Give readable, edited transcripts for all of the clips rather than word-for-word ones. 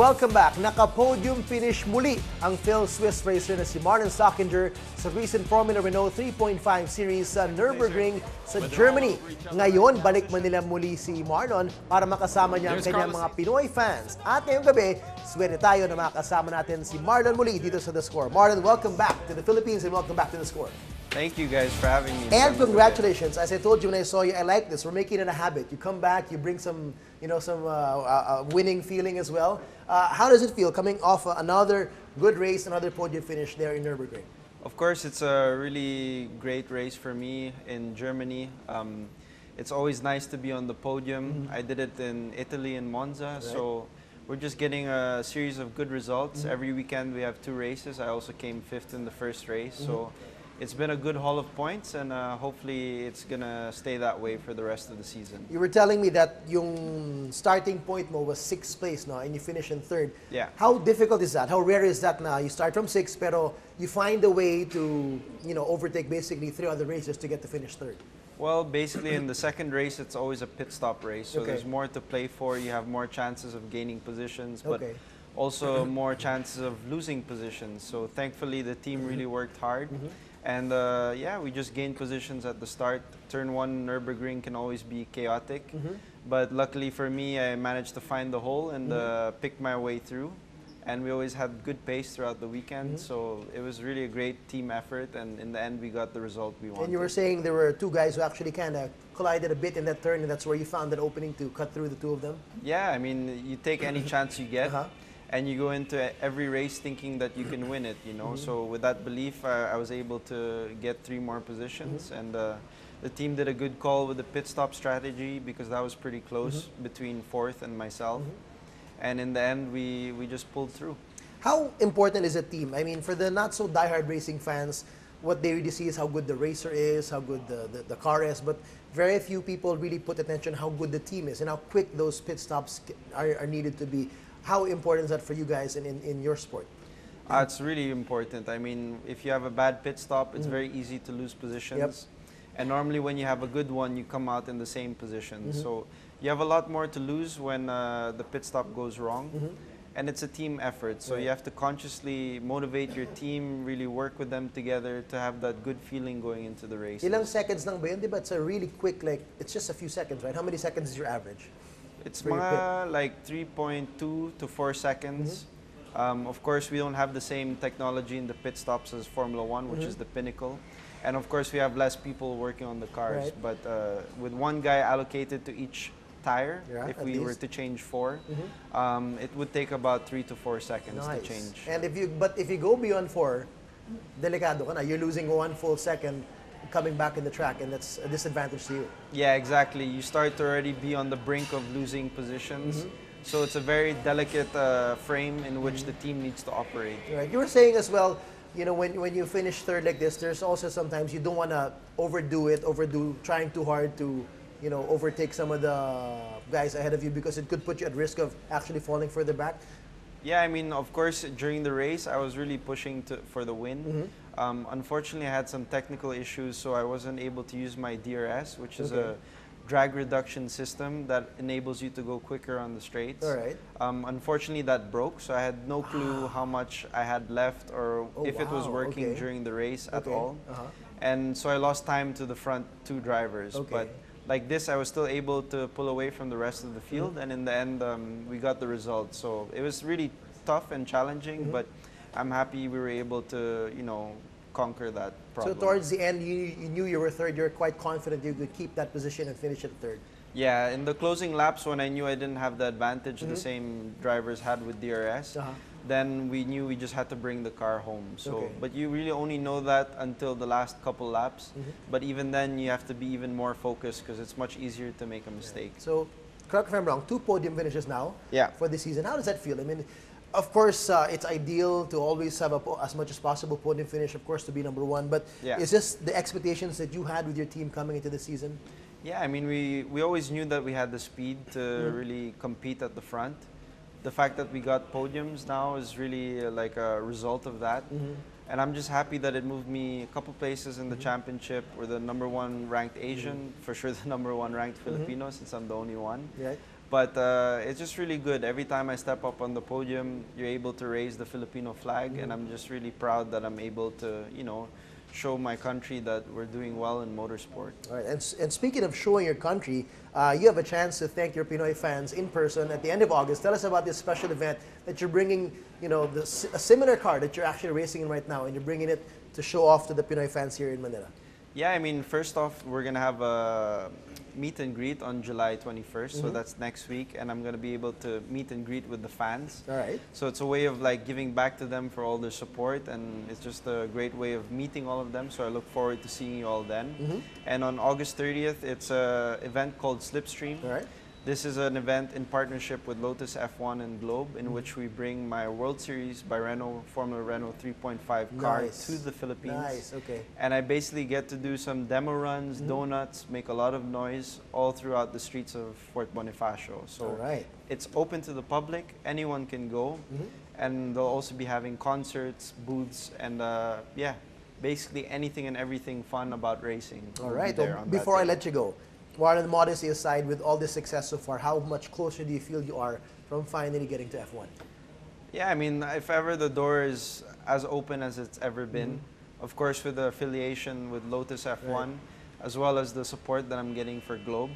Welcome back. Naka-podium finish muli ang Fil-Swiss racer na si Marlon Stockinger sa recent Formula Renault 3.5 Series sa Nurburgring sa Germany. Ngayon, balik Manila muli si Marlon para makasama niya ang kanyang mga Pinoy fans. At ngayong gabi, swerte tayo na makasama natin si Marlon muli dito sa The Score. Marlon, welcome back to the Philippines and welcome back to The Score. Thank you guys for having me. And congratulations. As I told you when I saw you, I like this. We're making it a habit. You come back, you bring some, winning feeling as well. How does it feel coming off another good race, another podium finish there in Nurburgring? Of course, it's a really great race for me in Germany. It's always nice to be on the podium. I did it in Italy in Monza, so we're just getting a series of good results. Every weekend we have 2 races. I also came 5th in the first race, so it's been a good haul of points, and hopefully it's gonna stay that way for the rest of the season. You were telling me that yung starting point mo was 6th place now, and you finished in 3rd. Yeah. How difficult is that? How rare is that now? You start from 6th, pero you find a way to, overtake basically 3 other races to get to finish 3rd. Well, basically in the second race, it's always a pit stop race, so there's more to play for. You have more chances of gaining positions, but also more chances of losing positions. So thankfully, the team really worked hard. And we just gained positions at the start. Turn 1 Nurburgring can always be chaotic. But luckily for me, I managed to find the hole and pick my way through. And we always had good pace throughout the weekend. So it was really a great team effort. And in the end, we got the result we wanted. And you were saying there were 2 guys who actually kind of collided a bit in that turn. And that's where you found that opening to cut through the 2 of them? Yeah, I mean, you take any chance you get. And you go into every race thinking that you can win it, So with that belief, I was able to get 3 more positions. And the team did a good call with the pit stop strategy because that was pretty close between 4th and myself. And in the end, we just pulled through. How important is a team? I mean, for the not so diehard racing fans, what they really see is how good the racer is, how good the car is, but very few people really put attention how good the team is and how quick those pit stops are needed to be. How important is that for you guys in your sport? It's really important. I mean, if you have a bad pit stop, it's very easy to lose positions. And normally when you have a good one, you come out in the same position. So you have a lot more to lose when the pit stop goes wrong. And it's a team effort. So you have to consciously motivate your team, really work with them together to have that good feeling going into the race. Ilang seconds lang ba yun? Diba? It's a really quick, it's just a few seconds, right? How many seconds is your average? It's mga like 3.2 to 4 seconds. Of course, we don't have the same technology in the pit stops as Formula 1, which is the pinnacle. And of course, we have less people working on the cars. But with 1 guy allocated to each tire, if we were to change 4, it would take about 3 to 4 seconds to change. And if you go beyond 4, delikado ka na. You're losing 1 full second coming back in the track, and that's a disadvantage to you. Yeah, exactly. You start to already be on the brink of losing positions. So it's a very delicate frame in which the team needs to operate. Right. You were saying as well, when you finish 3rd like this, there's also sometimes you don't want to overdo trying too hard to, overtake some of the guys ahead of you because it could put you at risk of actually falling further back. Yeah, I mean, of course, during the race, I was really pushing for the win. Unfortunately, I had some technical issues, so I wasn't able to use my DRS, which is a drag reduction system that enables you to go quicker on the straights. Unfortunately, that broke, so I had no clue how much I had left or if it was working during the race at all. And so I lost time to the front 2 drivers. But like this, I was still able to pull away from the rest of the field, and in the end, we got the result. So it was really tough and challenging, but I'm happy we were able to, conquer that problem. So towards the end, you knew you were 3rd. You're quite confident you could keep that position and finish at 3rd. Yeah, in the closing laps, when I knew I didn't have the advantage the same drivers had with DRS, then we knew we just had to bring the car home. So, but you really only know that until the last couple laps. But even then, you have to be even more focused because it's much easier to make a mistake. So, correct me if I'm wrong, 2 podium finishes now for the season. How does that feel? I mean, of course, it's ideal to always have as much as possible podium finish, of course, to be number 1. But is this the expectations that you had with your team coming into the season? Yeah, I mean, we always knew that we had the speed to really compete at the front. The fact that we got podiums now is really like a result of that. And I'm just happy that it moved me a couple places in the championship. We're the #1 ranked Asian, for sure the #1 ranked Filipino since I'm the only one. But it's just really good. Every time I step up on the podium, you're able to raise the Filipino flag, and I'm just really proud that I'm able to, you know, show my country that we're doing well in motorsport. All right, and speaking of showing your country, you have a chance to thank your Pinoy fans in person at the end of August. Tell us about this special event that you're bringing, you know, a similar car that you're actually racing in right now, and you're bringing it to show off to the Pinoy fans here in Manila. Yeah, I mean, first off, we're going to have a meet and greet on July 21st, so that's next week, and I'm going to be able to meet and greet with the fans. All right. So it's a way of like giving back to them for all their support, and it's just a great way of meeting all of them, so I look forward to seeing you all then. And on August 30th, it's an event called Slipstream. All right. This is an event in partnership with Lotus F1 and Globe, in which we bring my World Series by Renault, Formula Renault 3.5 car to the Philippines. Nice, okay. And I basically get to do some demo runs, donuts, make a lot of noise all throughout the streets of Fort Bonifacio. So it's open to the public, anyone can go. And they'll also be having concerts, booths, and yeah, basically anything and everything fun about racing. All right, well, before I let you go, Marlon, modesty aside, with all this success so far, how much closer do you feel you are from finally getting to F1? Yeah, I mean, if ever the door is as open as it's ever been, of course with the affiliation with Lotus F1, as well as the support that I'm getting for Globe.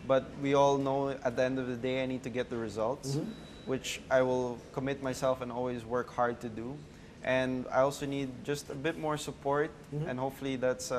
But we all know at the end of the day, I need to get the results, which I will commit myself and always work hard to do. And I also need just a bit more support, and hopefully that's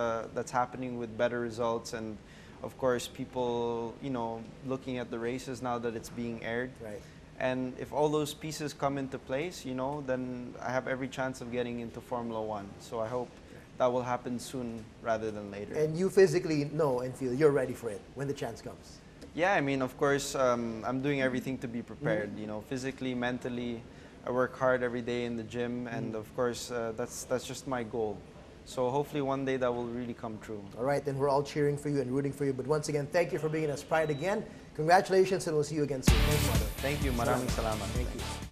happening with better results, and of course people, you know, looking at the races now that it's being aired. Right. And if all those pieces come into place, you know, then I have every chance of getting into Formula One. So I hope that will happen soon rather than later. And you physically know and feel you're ready for it when the chance comes? Yeah, I mean, of course, I'm doing everything to be prepared, you know, physically, mentally. I work hard every day in the gym, and of course, that's just my goal. So hopefully one day that will really come true. All right, then we're all cheering for you and rooting for you. But once again, thank you for being in us Pride again. Congratulations, and we'll see you again soon. Thanks, Mother. Thank you. Maraming salamat. Thank you.